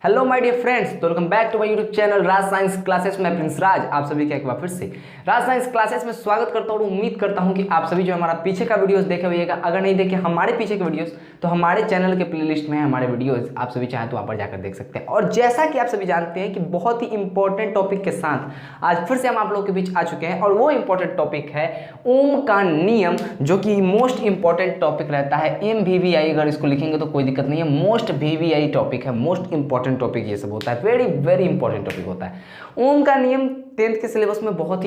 Hello my dear friends, तो welcome back to my YouTube channel Raj science classes में Prince Raj. आप सभी का एक बार फिर से राज साइंस क्लासेस में स्वागत करता हूँ। उम्मीद करता हूँ कि आप सभी जो हमारा पीछे का वीडियोस देखे हुएगा, अगर नहीं देखे हमारे पीछे के वीडियोस तो हमारे चैनल के प्लेलिस्ट में है हमारे वीडियोस, आप सभी चाहें तो वहाँ पर जाकर देख सकते हैं। और जैसा कि आप सभी जानते हैं कि बहुत ही इंपॉर्टेंट टॉपिक के साथ आज फिर से हम आप लोगों के बीच आ चुके हैं, और वो इंपॉर्टेंट टॉपिक है ओम का नियम, जो कि मोस्ट इंपॉर्टेंट टॉपिक रहता है। MVVI अगर इसको लिखेंगे तो कोई दिक्कत नहीं है, मोस्ट VVI टॉपिक है, मोस्ट इंपॉर्टेंट टॉपिक ये सब होता है, वेरी वेरी इंपॉर्टेंट टॉपिक होता है। ओम का नियम 10th के सिलेबस में बहुत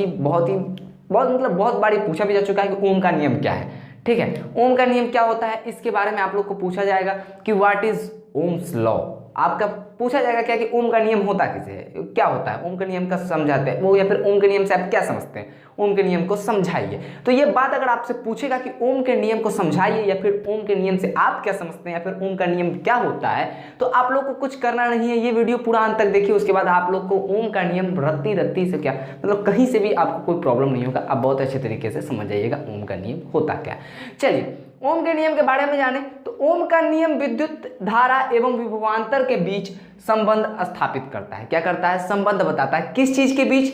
बारी पूछा भी जा चुका है कि ओम का नियम क्या है। ठीक है, ओम का नियम क्या होता है इसके बारे में आप लोग को पूछा जाएगा कि व्हाट इज ओम्स लॉ। आपका पूछा जाएगा क्या कि ओम का नियम होता किसे है, क्या होता है ओम का नियम का समझाते हैं वो, या फिर ओम के नियम से आप क्या समझते हैं, ओम के नियम को समझाइए। तो ये बात अगर आपसे पूछेगा कि ओम के नियम को समझाइए या फिर ओम के नियम से आप क्या समझते हैं या फिर ओम का नियम क्या होता है, तो आप लोग को कुछ करना नहीं है, ये वीडियो पूरा अंत तक देखिए। उसके बाद आप लोग को ओम का नियम रत्ती से क्या मतलब कहीं से भी आपको कोई प्रॉब्लम नहीं होगा, आप बहुत अच्छे तरीके से समझ जाइएगा ओम का नियम होता क्या है। चलिए ओम के नियम के बारे में जाने तो ओम का नियम विद्युत धारा एवं विभवांतर के बीच संबंध स्थापित करता है। क्या करता है? संबंध बताता है। किस चीज के बीच?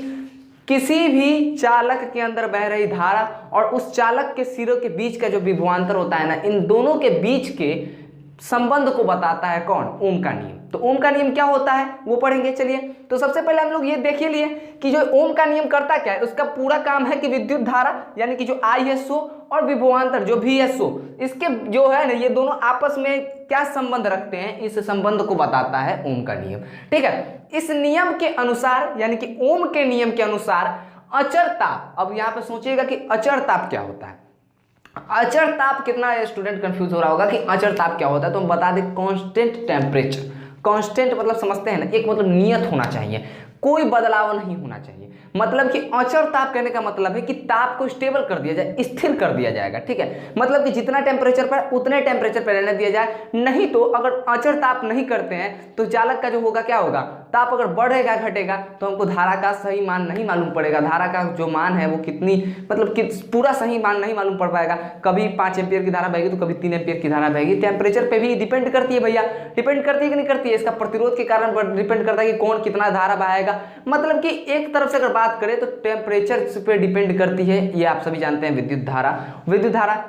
किसी भी चालक के अंदर बह रही धारा और उस चालक के सिरों के बीच का जो विभवांतर होता है ना, इन दोनों के बीच के संबंध को बताता है कौन? ओम का नियम। तो ओम का नियम क्या होता है वो पढ़ेंगे। चलिए तो सबसे पहले हम लोग ये देखिए लिए कि जो ओम का नियम करता क्या है। उसका पूरा काम है कि विद्युत धारा यानी कि जो ISO और विभवांतर जो VSO, इसके जो है ना ये दोनों आपस में क्या संबंध रखते हैं, इस संबंध को बताता है ओम का नियम। ठीक है, इस नियम के अनुसार यानी कि ओम के नियम के अनुसार अचर ताप, अब यहाँ पे सोचिएगा कि अचर ताप क्या होता है। अचर ताप, कितना स्टूडेंट कंफ्यूज हो रहा होगा कि अचर ताप क्या होता है, तो हम बता दें कांस्टेंट टेम्परेचर। कांस्टेंट मतलब समझते हैं ना, एक मतलब नियत होना चाहिए, कोई बदलाव नहीं होना चाहिए। मतलब कि अचर ताप कहने का मतलब है कि ताप को स्टेबल कर दिया जाए, स्थिर कर दिया जाएगा। ठीक है, मतलब कि जितना टेम्परेचर पर उतने टेम्परेचर पर रहने दिया जाए। नहीं तो अगर अचर ताप नहीं करते हैं तो चालक का जो होगा क्या होगा, ताप अगर बढ़ेगा घटेगा तो हमको धारा का सही मान नहीं मालूम पड़ेगा। धारा का जो मान है वो कितनी मतलब कि पूरा सही मान नहीं मालूम पड़ पाएगा। कभी 5 एम्पियर की धारा बहेगी तो कभी 3 एम्पियर की धारा बहेगी। टेम्परेचर पे भी डिपेंड करती है भैया, डिपेंड करती है कि नहीं करती है, इसका प्रतिरोध के कारण डिपेंड करता है कि कौन कितना धारा बहाएगा। मतलब कि एक तरफ से अगर बात करें तो टेम्परेचर पे डिपेंड करती है, ये आप सभी जानते हैं। विद्युत धारा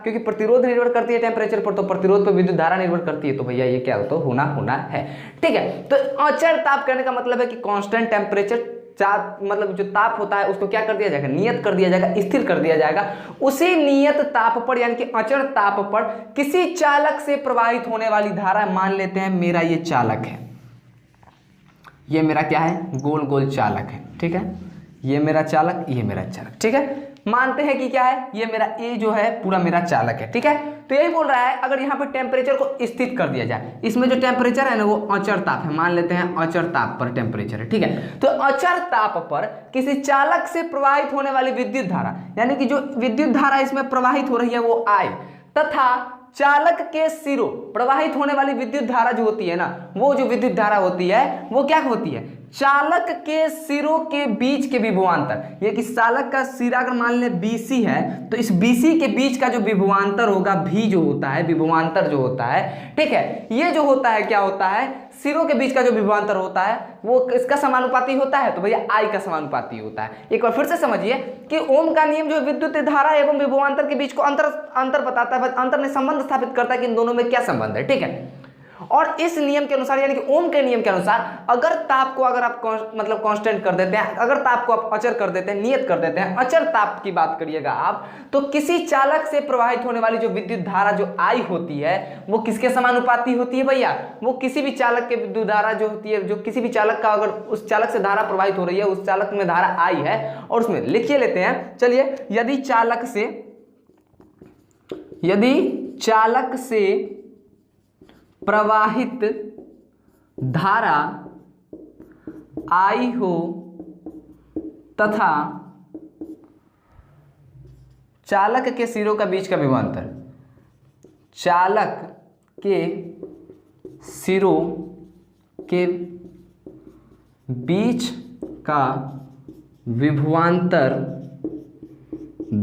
क्योंकि प्रतिरोध निर्भर करती है टेम्परेचर पर, तो प्रतिरोध पर विद्युत धारा निर्भर करती है, तो भैया ये क्या तो होना है। ठीक है, तो अचर ताप कहने का मतलब है कि कांस्टेंट टेम्परेचर, मतलब जो ताप होता है उसको क्या कर दिया जाएगा, नियत कर दिया जाएगा, स्थिर कर दिया जाएगा। उसी नियत ताप पर यानी कि अचर ताप पर किसी चालक से प्रवाहित होने वाली धारा, मान लेते हैं मेरा ये चालक है, ये मेरा क्या है, गोल गोल चालक है। ठीक है, ये मेरा चालक, ये मेरा चालक। ठीक है, मानते हैं कि क्या है, ये मेरा ए जो है पूरा मेरा चालक है। ठीक है, तो यही बोल रहा है अगर यहाँ पे टेम्परेचर को स्थिर कर दिया जाए, इसमें जो टेम्परेचर है ना वो अचर ताप है, मान लेते हैं अचर ताप पर टेम्परेचर है। ठीक है, तो अचर ताप पर किसी चालक से प्रवाहित होने वाली विद्युत धारा यानी कि जो विद्युत धारा इसमें प्रवाहित हो रही है वो I, तथा चालक के सिरों प्रवाहित होने वाली विद्युत धारा जो होती है ना, वो जो विद्युत धारा होती है वो क्या होती है, चालक के सिरों के बीच के विभवांतर। ये कि चालक का सिरा अगर मान ले BC है तो इस BC के बीच का जो विभवांतर होगा, V जो होता है, विभवांतर जो होता है, ठीक है, ये जो होता है क्या होता है, सिरों के बीच का जो विभवांतर होता है वो इसका समानुपाती होता है, तो भैया I का समानुपाती होता है। एक बार फिर से समझिए कि ओम का नियम जो विद्युत धारा एवं विभवांतर के बीच को अंतर बताता है, अंतर ने संबंध स्थापित करता है कि इन दोनों में क्या संबंध है। ठीक है, और इस नियम के अनुसार यानी कि ओम के नियम के अनुसार अगर ताप को अगर आप मतलब कांस्टेंट कर देते हैं, अगर ताप को आप अचर कर देते हैं, नियत कर देते हैं, अचर ताप की बात करिएगा आप, तो किसी चालक से प्रवाहित होने वाली जो विद्युत धारा जो I होती है वो किसके समानुपाती होती है भैया, वो किसी भी चालक के विद्युत धारा जो होती है, जो किसी भी चालक का अगर उस चालक से धारा प्रवाहित हो रही है, उस चालक में धारा I है, और उसमें लिखिए लेते हैं। चलिए, यदि चालक से प्रवाहित धारा I हो तथा चालक के सिरों का बीच का विभवांतर, चालक के सिरों के बीच का विभवांतर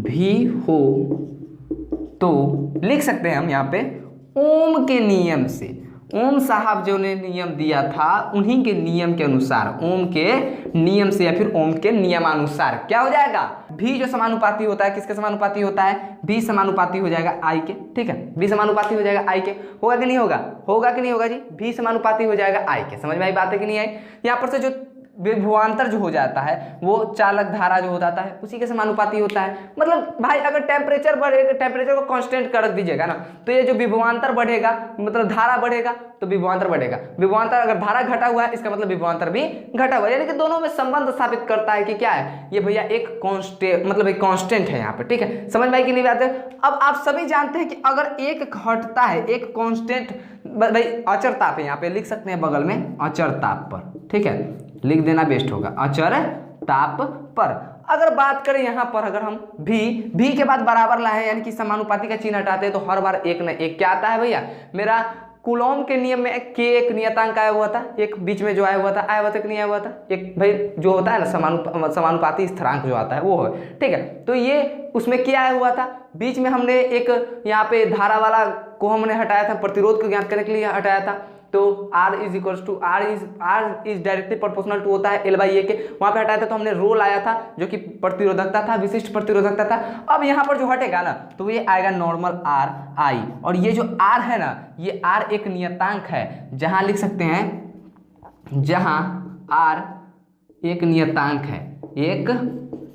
भी हो, तो लिख सकते हैं हम यहाँ पे ओम के नियम से, ओम साहब जो ने नियम दिया था उन्हीं के नियम के अनुसार, ओम के नियम से या फिर ओम के नियमानुसार क्या हो जाएगा, भी जो समानुपाती होता है किसके समानुपाती होता है, भी समानुपाती हो जाएगा आई के। ठीक है, भी समानुपाती हो जाएगा आई के। होगा कि नहीं होगा, होगा कि नहीं होगा जी, भी समानुपाती हो जाएगा आई के। समझ में आई बात है कि नहीं आई। यहाँ पर से जो विभवांतर जो हो जाता है वो चालक धारा जो हो जाता है उसी के समानुपाती होता है। मतलब भाई अगर टेम्परेचर बढ़ेगा, टेम्परेचर को कांस्टेंट कर दीजिएगा ना, तो ये जो विभवांतर बढ़ेगा मतलब धारा बढ़ेगा तो विभवांतर बढ़ेगा। विभवांतर अगर धारा घटा हुआ है इसका मतलब विभवांतर भी घटा हुआ है, यानी कि दोनों में संबंध स्थापित करता है कि क्या है ये भैया एक कांस्टेंट, मतलब एक कांस्टेंट है यहाँ पे। ठीक है, समझ में आई कि नहीं बात है। अब आप सभी जानते हैं कि अगर एक घटता है, एक कांस्टेंट भाई अचर ताप है, यहाँ पे लिख सकते हैं बगल में अचर ताप पर। ठीक है, लिख देना बेस्ट होगा, अचर ताप पर। अगर बात करें यहाँ पर अगर हम भी के बाद बराबर लाए यानी कि समानुपाती का चिन्ह हटाते हैं तो हर बार एक न एक क्या आता है भैया, मेरा कूलॉम के नियम में के एक नियतांक आया हुआ था, एक बीच में जो आया हुआ था कि नहीं आया हुआ था, एक भाई जो होता है ना समानुपाती स्थिरांक जो आता है वो है। ठीक है, तो ये उसमें क्या आया हुआ था, बीच में हमने एक यहाँ पे धारा वाला को हमने हटाया था, प्रतिरोध को ज्ञात करने के लिए हटाया था। तो R is equals to R is directly proportional to होता है L/A के, वहां पे हटाया था तो हमने रो लाया था जो कि प्रतिरोधकता था, विशिष्ट प्रतिरोधकता था। अब यहाँ पर जो हटेगा ना तो ये आएगा नॉर्मल RI, और ये जो R है ना ये R एक नियतांक है, जहां लिख सकते हैं जहां R एक नियतांक है, एक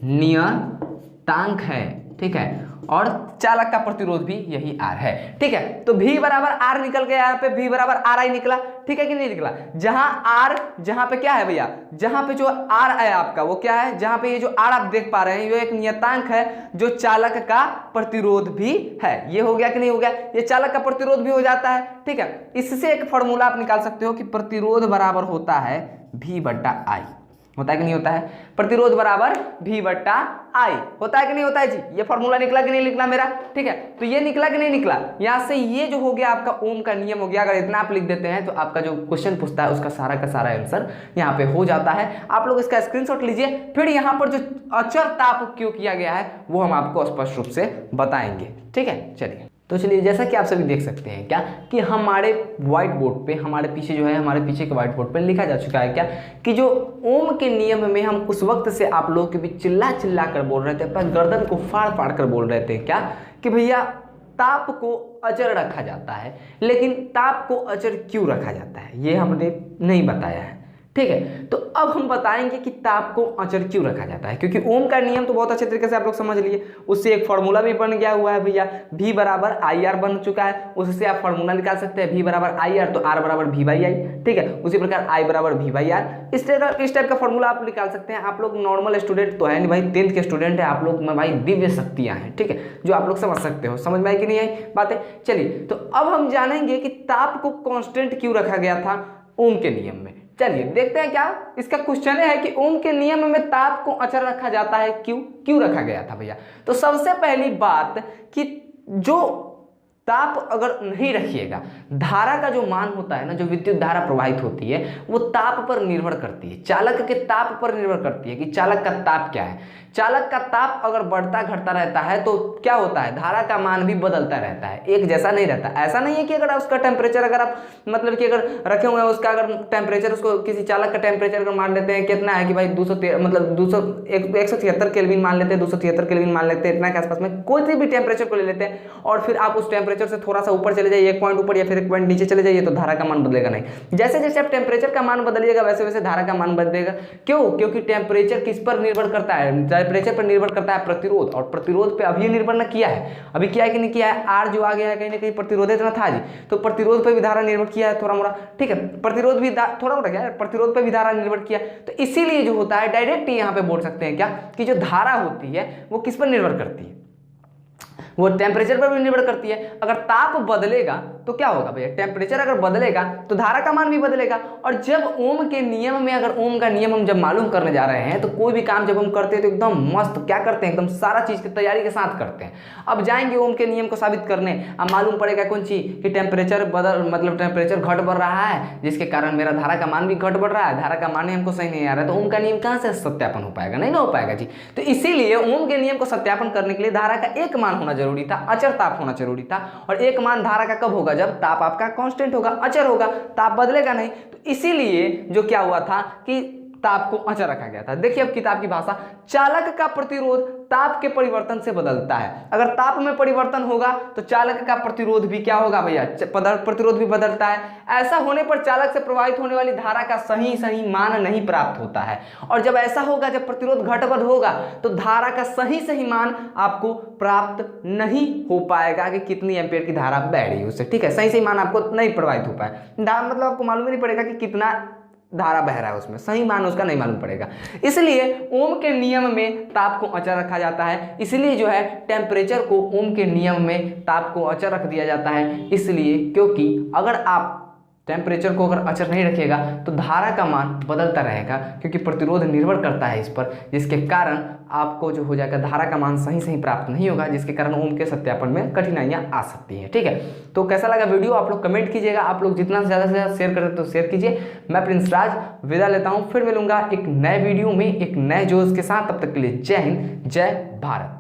नियतांक है। ठीक है, और चालक का प्रतिरोध भी यही R है। ठीक है, तो V बराबर R निकल गया, यहाँ पे V बराबर RI निकला। ठीक है कि नहीं निकला, जहां R जहां पे क्या है भैया, जहां पे जो R है आपका वो क्या है, जहां पे ये जो R आप देख पा रहे हैं ये एक नियतांक है जो चालक का प्रतिरोध भी है। ये हो गया कि नहीं हो गया, ये चालक का प्रतिरोध भी हो जाता है। ठीक है, इससे एक फॉर्मूला आप निकाल सकते हो कि प्रतिरोध बराबर होता है V/I, होता है कि नहीं होता है, प्रतिरोध बराबर V/I होता है कि नहीं होता है जी। ये फॉर्मूला निकला कि नहीं निकला मेरा। ठीक है, तो ये निकला कि नहीं निकला, यहां से ये जो हो गया आपका ओम का नियम हो गया। अगर इतना आप लिख देते हैं तो आपका जो क्वेश्चन पूछता है उसका सारा का सारा आंसर यहाँ पे हो जाता है। आप लोग इसका स्क्रीनशॉट लीजिए, फिर यहाँ पर जो अचर ताप उपयोग किया गया है वो हम आपको स्पष्ट रूप से बताएंगे। ठीक है, चलिए तो चलिए जैसा कि आप सभी देख सकते हैं क्या कि हमारे व्हाइट बोर्ड पे, हमारे पीछे जो है हमारे पीछे के व्हाइट बोर्ड पे लिखा जा चुका है क्या कि जो ओम के नियम में हम उस वक्त से आप लोगों के बीच चिल्ला चिल्ला कर बोल रहे थे, अपना गर्दन को फाड़ फाड़ कर बोल रहे थे क्या कि भैया ताप को अचर रखा जाता है, लेकिन ताप को अचर क्यों रखा जाता है ये हमने नहीं बताया है। ठीक है, तो अब हम बताएंगे कि ताप को अचर क्यों रखा जाता है, क्योंकि ओम का नियम तो बहुत अच्छे तरीके से आप लोग समझ लिए, उससे एक फार्मूला भी बन गया हुआ है भैया, V बराबर IR बन चुका है, उससे आप फार्मूला निकाल सकते हैं V बराबर IR तो R बराबर V/I। ठीक है, उसी प्रकार I बराबर V/R, इस टाइप का फार्मूला आप निकाल सकते हैं। आप लोग नॉर्मल स्टूडेंट तो है नहीं भाई, 10th के स्टूडेंट है आप लोग में भाई दिव्य शक्तियां हैं। ठीक है, जो आप लोग समझ सकते हो, समझ में आई कि नहीं आई बातें। चलिए तो अब हम जानेंगे कि ताप को कांस्टेंट क्यों रखा गया था ओम के नियम में। चलिए देखते हैं क्या इसका क्वेश्चन है कि ओम के नियम में ताप को अचर रखा जाता है, क्यों रखा गया था भैया। तो सबसे पहली बात कि जो ताप अगर नहीं रखिएगा, धारा का जो मान होता है ना, जो विद्युत धारा प्रवाहित होती है वो ताप पर निर्भर करती है, चालक के ताप पर निर्भर करती है कि चालक का ताप क्या है। चालक का ताप अगर बढ़ता घटता रहता है तो क्या होता है, धारा का मान भी बदलता रहता है, एक जैसा नहीं रहता। ऐसा नहीं है कि अगर उसका टेम्परेचर अगर आप मतलब कि अगर रखे हुए हैं उसका अगर टेम्परेचर, उसको किसी चालक का टेम्परेचर अगर मान लेते हैं कितना है कि भाई 173 केल्विन मान लेते हैं, 273 केल्विन मान लेते हैं, इतना के आसपास में कोई भी टेम्परेचर को ले लेते हैं और फिर आप उस टेम्परेचर से थोड़ा सा ऊपर चले जाइए, एक पॉइंट ऊपर या फिर एक पॉइंट नीचे चले जाइए तो धारा का मान बदलेगा नहीं। जैसे जैसे आप टेम्परेचर का मान बदलिएगा वैसे वैसे धारा का मान बदलेगा। क्यों, क्योंकि टेम्परेचर किस पर निर्भर करता है, टेम्परेचर पर निर्भर करता है प्रतिरोध, और प्रतिरोध पे अभी निर्भर न किया है, अभी किया है कि नहीं किया है, आर जो आ गया है कहीं ना कहीं प्रतिरोध इतना था जी, तो प्रतिरोध पे भी धारा निर्भर किया है थोड़ा मोड़ा। ठीक है, प्रतिरोध भी थोड़ा मोड़ा क्या है, प्रतिरोध पे भी धारा निर्भर किया, तो इसीलिए जो होता है डायरेक्ट यहाँ पे बोल सकते हैं क्या कि जो धारा होती है वो किस पर निर्भर करती है, वो टेम्परेचर पर भी निर्भर करती है। अगर ताप बदलेगा तो क्या होगा भैया, टेम्परेचर अगर बदलेगा तो धारा का मान भी बदलेगा। और जब ओम के नियम में, अगर ओम का नियम हम जब मालूम करने जा रहे हैं तो कोई भी काम जब हम करते हैं तो एकदम मस्त क्या करते हैं, एकदम सारा चीज की तैयारी के साथ करते हैं। अब जाएंगे ओम के नियम को साबित करने, अब मालूम पड़ेगा कौन चीज कि टेम्परेचर मतलब टेम्परेचर घट बढ़ रहा है जिसके कारण मेरा धारा का मान भी घट बढ़ रहा है, धारा का मान हमको सही नहीं आ रहा है, तो ओम का नियम कहाँ से सत्यापन हो पाएगा, नहीं ना हो पाएगा जी। तो इसीलिए ओम के नियम को सत्यापन करने के लिए धारा का एक मान होना जरूरी था, अचर ताप होना जरूरी था। और एक मान धारा का कब होगा, जब ताप आपका कांस्टेंट होगा, अचर होगा, ताप बदलेगा नहीं। तो इसीलिए जो क्या हुआ था कि ताप को अचर रखा गया था। देखिए अब किताब की भाषा, चालक का प्रतिरोध ताप के परिवर्तन से बदलता है। अगर ताप में परिवर्तन होगा तो चालक का प्रतिरोध भी क्या होगा भैया, प्रतिरोध भी बदलता है। ऐसा होने पर चालक से प्रवाहित होने वाली धारा का सही मान नहीं प्राप्त होता है। और जब ऐसा होगा, जब प्रतिरोध घटबढ़ होगा तो धारा का सही मान आपको प्राप्त नहीं हो पाएगा कि कितनी एम्पीयर की धारा बह रही है उससे। ठीक है, सही मान आपको नहीं प्रवाहित हो पाए, मतलब आपको मालूम ही नहीं पड़ेगा कि कितना धारा बह रहा है उसमें, सही मान उसका नहीं मालूम पड़ेगा। इसलिए ओम के नियम में ताप को अचर रखा जाता है। इसलिए जो है टेम्परेचर को ओम के नियम में ताप को अचर रख दिया जाता है। इसलिए क्योंकि अगर आप टेम्परेचर को अगर अचर नहीं रखिएगा तो धारा का मान बदलता रहेगा, क्योंकि प्रतिरोध निर्भर करता है इस पर, जिसके कारण आपको जो हो जाएगा धारा का मान सही प्राप्त नहीं होगा, जिसके कारण ओम के सत्यापन में कठिनाइयां आ सकती हैं। ठीक है, तो कैसा लगा वीडियो आप लोग कमेंट कीजिएगा। आप लोग जितना से ज़्यादा शेयर करते तो शेयर कीजिए। मैं प्रिंस राज विदा लेता हूँ, फिर मिलूंगा एक नए वीडियो में एक नए जोश के साथ। तब तक के लिए जय हिंद, जय भारत।